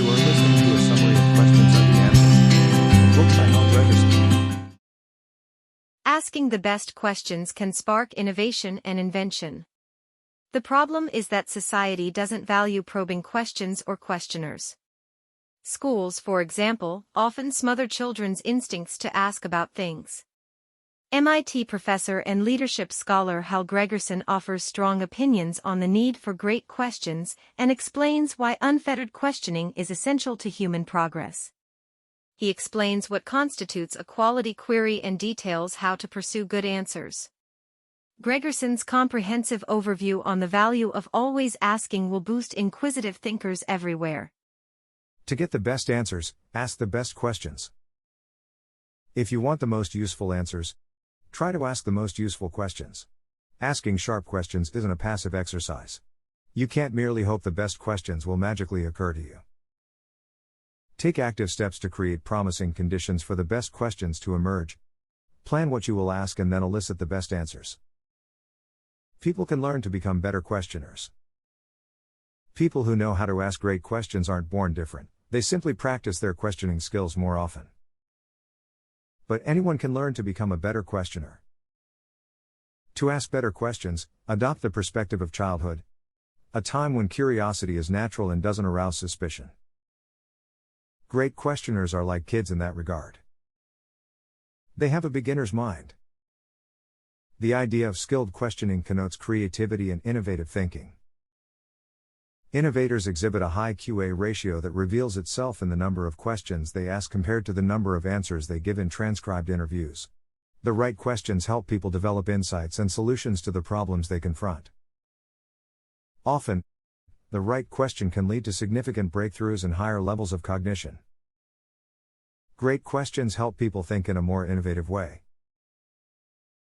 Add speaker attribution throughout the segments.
Speaker 1: You are listening to a summary of questions and the answers. Book by Hal Gregersen.
Speaker 2: Asking the best questions can spark innovation and invention. The problem is that society doesn't value probing questions or questioners. Schools, for example, often smother children's instincts to ask about things. MIT professor and leadership scholar Hal Gregersen offers strong opinions on the need for great questions and explains why unfettered questioning is essential to human progress. He explains what constitutes a quality query and details how to pursue good answers. Gregersen's comprehensive overview on the value of always asking will boost inquisitive thinkers everywhere.
Speaker 1: To get the best answers, ask the best questions. If you want the most useful answers, try to ask the most useful questions. Asking sharp questions isn't a passive exercise. You can't merely hope the best questions will magically occur to you. Take active steps to create promising conditions for the best questions to emerge. Plan what you will ask and then elicit the best answers. People can learn to become better questioners. People who know how to ask great questions aren't born different, they simply practice their questioning skills more often. But anyone can learn to become a better questioner. To ask better questions, adopt the perspective of childhood, a time when curiosity is natural and doesn't arouse suspicion. Great questioners are like kids in that regard. They have a beginner's mind. The idea of skilled questioning connotes creativity and innovative thinking. Innovators exhibit a high QA ratio that reveals itself in the number of questions they ask compared to the number of answers they give in transcribed interviews. The right questions help people develop insights and solutions to the problems they confront. Often, the right question can lead to significant breakthroughs and higher levels of cognition. Great questions help people think in a more innovative way.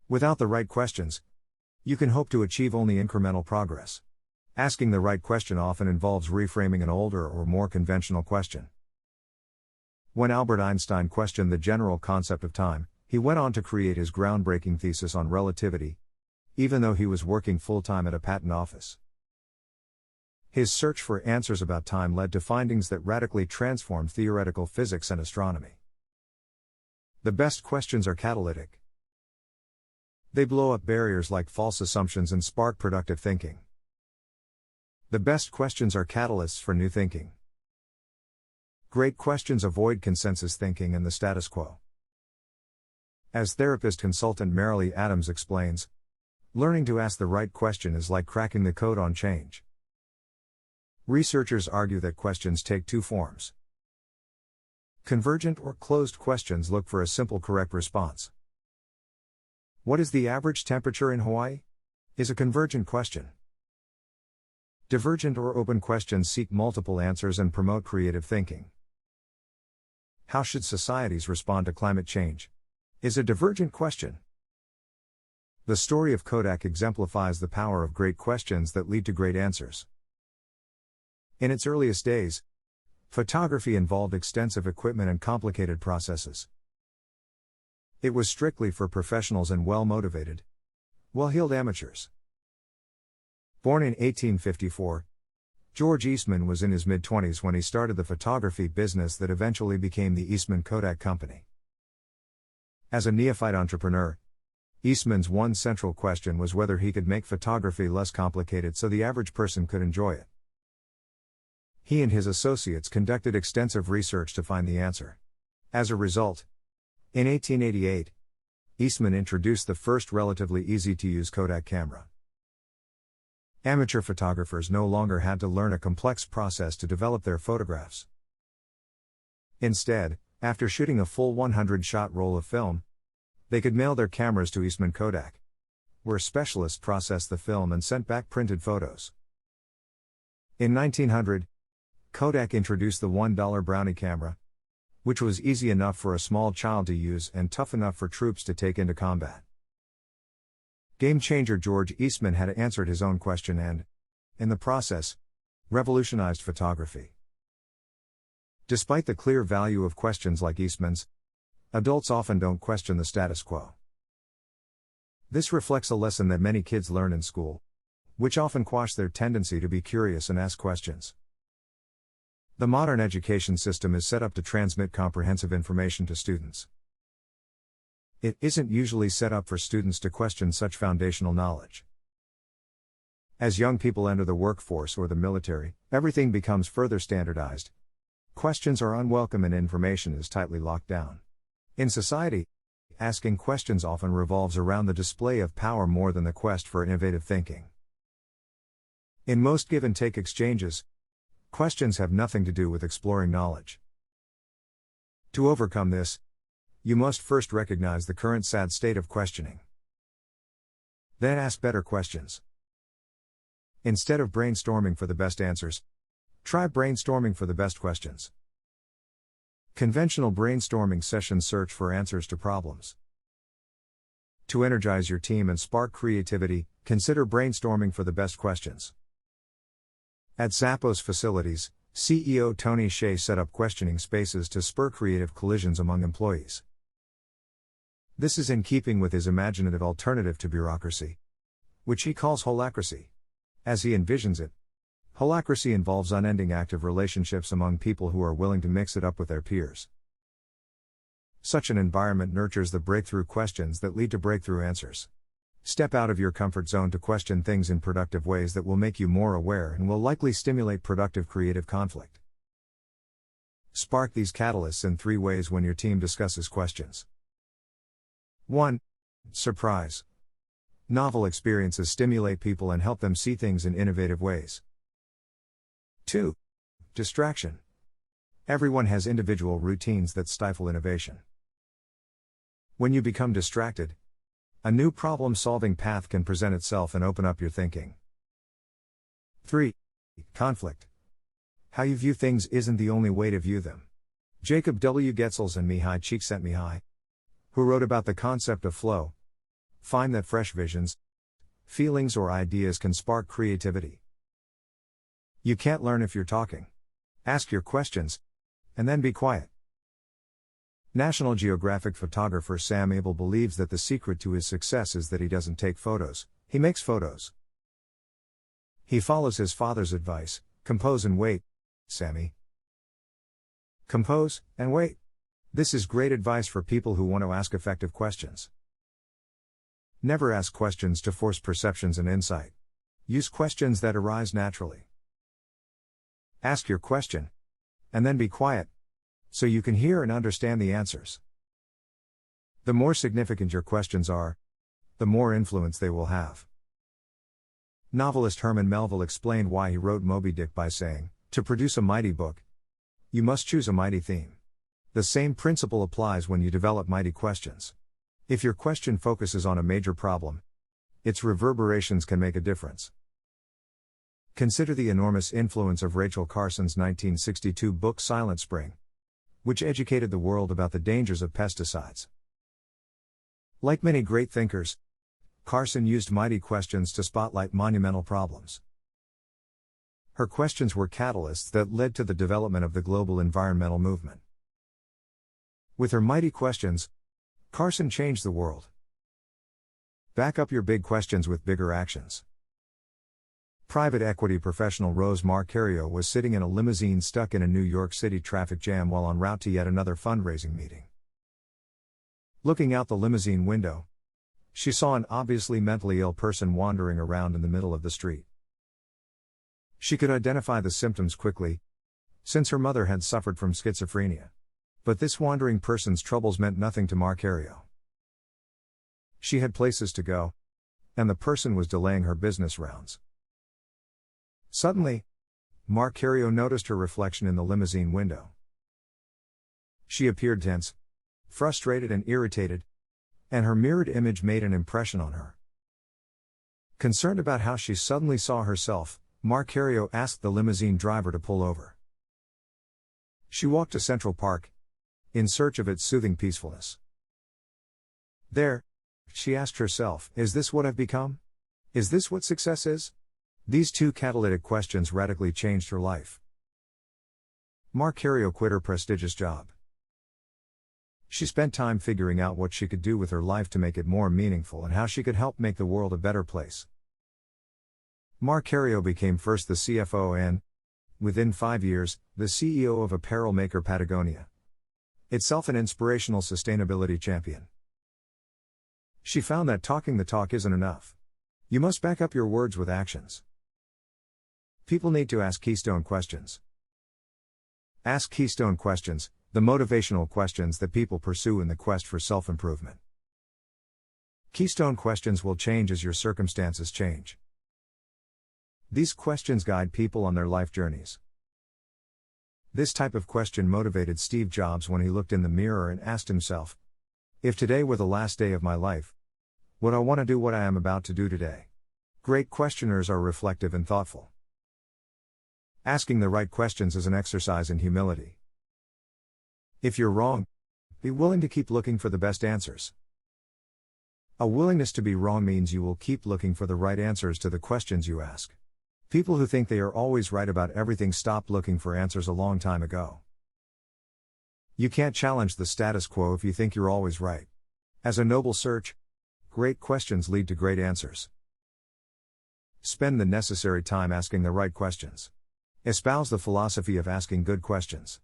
Speaker 1: Without the right questions, you can hope to achieve only incremental progress. Asking the right question often involves reframing an older or more conventional question. When Albert Einstein questioned the general concept of time, he went on to create his groundbreaking thesis on relativity, even though he was working full-time at a patent office. His search for answers about time led to findings that radically transformed theoretical physics and astronomy. The best questions are catalytic. They blow up barriers like false assumptions and spark productive thinking. The best questions are catalysts for new thinking. Great questions avoid consensus thinking and the status quo. As therapist consultant Marilee Adams explains, learning to ask the right question is like cracking the code on change. Researchers argue that questions take two forms. Convergent or closed questions look for a simple correct response. What is the average temperature in Hawaii? Is a convergent question. Divergent or open questions seek multiple answers and promote creative thinking. How should societies respond to climate change? Is a divergent question. The story of Kodak exemplifies the power of great questions that lead to great answers. In its earliest days, photography involved extensive equipment and complicated processes. It was strictly for professionals and well-motivated, well-heeled amateurs. Born in 1854, George Eastman was in his mid-20s when he started the photography business that eventually became the Eastman Kodak Company. As a neophyte entrepreneur, Eastman's one central question was whether he could make photography less complicated so the average person could enjoy it. He and his associates conducted extensive research to find the answer. As a result, in 1888, Eastman introduced the first relatively easy-to-use Kodak camera. Amateur photographers no longer had to learn a complex process to develop their photographs. Instead, after shooting a full 100-shot roll of film, they could mail their cameras to Eastman Kodak, where specialists processed the film and sent back printed photos. In 1900, Kodak introduced the $1 Brownie camera, which was easy enough for a small child to use and tough enough for troops to take into combat. Game-changer George Eastman had answered his own question and, in the process, revolutionized photography. Despite the clear value of questions like Eastman's, adults often don't question the status quo. This reflects a lesson that many kids learn in school, which often quash their tendency to be curious and ask questions. The modern education system is set up to transmit comprehensive information to students. It isn't usually set up for students to question such foundational knowledge. As young people enter the workforce or the military, everything becomes further standardized. Questions are unwelcome and information is tightly locked down. In society, asking questions often revolves around the display of power more than the quest for innovative thinking. In most give-and-take exchanges, questions have nothing to do with exploring knowledge. To overcome this, you must first recognize the current sad state of questioning. Then ask better questions. Instead of brainstorming for the best answers, try brainstorming for the best questions. Conventional brainstorming sessions search for answers to problems. To energize your team and spark creativity, consider brainstorming for the best questions. At Zappos facilities, CEO Tony Hsieh set up questioning spaces to spur creative collisions among employees. This is in keeping with his imaginative alternative to bureaucracy, which he calls holacracy. As he envisions it, holacracy involves unending active relationships among people who are willing to mix it up with their peers. Such an environment nurtures the breakthrough questions that lead to breakthrough answers. Step out of your comfort zone to question things in productive ways that will make you more aware and will likely stimulate productive creative conflict. Spark these catalysts in 3 ways when your team discusses questions. 1. Surprise. Novel experiences stimulate people and help them see things in innovative ways. 2. Distraction. Everyone has individual routines that stifle innovation. When you become distracted, a new problem-solving path can present itself and open up your thinking. 3. Conflict. How you view things isn't the only way to view them. Jacob W. Getzels and Mihai Csikszentmihalyi, who wrote about the concept of flow, find that fresh visions, feelings or ideas can spark creativity. You can't learn if you're talking. Ask your questions, and then be quiet. National Geographic photographer Sam Abel believes that the secret to his success is that he doesn't take photos, he makes photos. He follows his father's advice: compose and wait, Sammy. Compose and wait. This is great advice for people who want to ask effective questions. Never ask questions to force perceptions and insight. Use questions that arise naturally. Ask your question, and then be quiet, so you can hear and understand the answers. The more significant your questions are, the more influence they will have. Novelist Herman Melville explained why he wrote Moby Dick by saying, "To produce a mighty book, you must choose a mighty theme." The same principle applies when you develop mighty questions. If your question focuses on a major problem, its reverberations can make a difference. Consider the enormous influence of Rachel Carson's 1962 book Silent Spring, which educated the world about the dangers of pesticides. Like many great thinkers, Carson used mighty questions to spotlight monumental problems. Her questions were catalysts that led to the development of the global environmental movement. With her mighty questions, Carson changed the world. Back up your big questions with bigger actions. Private equity professional Rose Marcario was sitting in a limousine stuck in a New York City traffic jam while en route to yet another fundraising meeting. Looking out the limousine window, she saw an obviously mentally ill person wandering around in the middle of the street. She could identify the symptoms quickly, since her mother had suffered from schizophrenia. But this wandering person's troubles meant nothing to Marcario. She had places to go, and the person was delaying her business rounds. Suddenly, Marcario noticed her reflection in the limousine window. She appeared tense, frustrated and irritated, and her mirrored image made an impression on her. Concerned about how she suddenly saw herself, Marcario asked the limousine driver to pull over. She walked to Central Park, in search of its soothing peacefulness. There, she asked herself, is this what I've become? Is this what success is? These 2 catalytic questions radically changed her life. Marcario quit her prestigious job. She spent time figuring out what she could do with her life to make it more meaningful and how she could help make the world a better place. Marcario became first the CFO and, within 5 years, the CEO of apparel maker Patagonia. Itself an inspirational sustainability champion. She found that talking the talk isn't enough. You must back up your words with actions. People need to ask keystone questions. Ask keystone questions, the motivational questions that people pursue in the quest for self-improvement. Keystone questions will change as your circumstances change. These questions guide people on their life journeys. This type of question motivated Steve Jobs when he looked in the mirror and asked himself, if today were the last day of my life, would I want to do what I am about to do today? Great questioners are reflective and thoughtful. Asking the right questions is an exercise in humility. If you're wrong, be willing to keep looking for the best answers. A willingness to be wrong means you will keep looking for the right answers to the questions you ask. People who think they are always right about everything stopped looking for answers a long time ago. You can't challenge the status quo if you think you're always right. As a noble search, great questions lead to great answers. Spend the necessary time asking the right questions. Espouse the philosophy of asking good questions.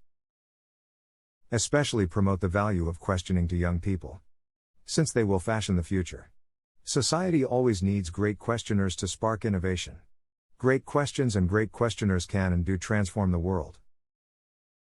Speaker 1: Especially promote the value of questioning to young people, since they will fashion the future. Society always needs great questioners to spark innovation. Great questions and great questioners can and do transform the world.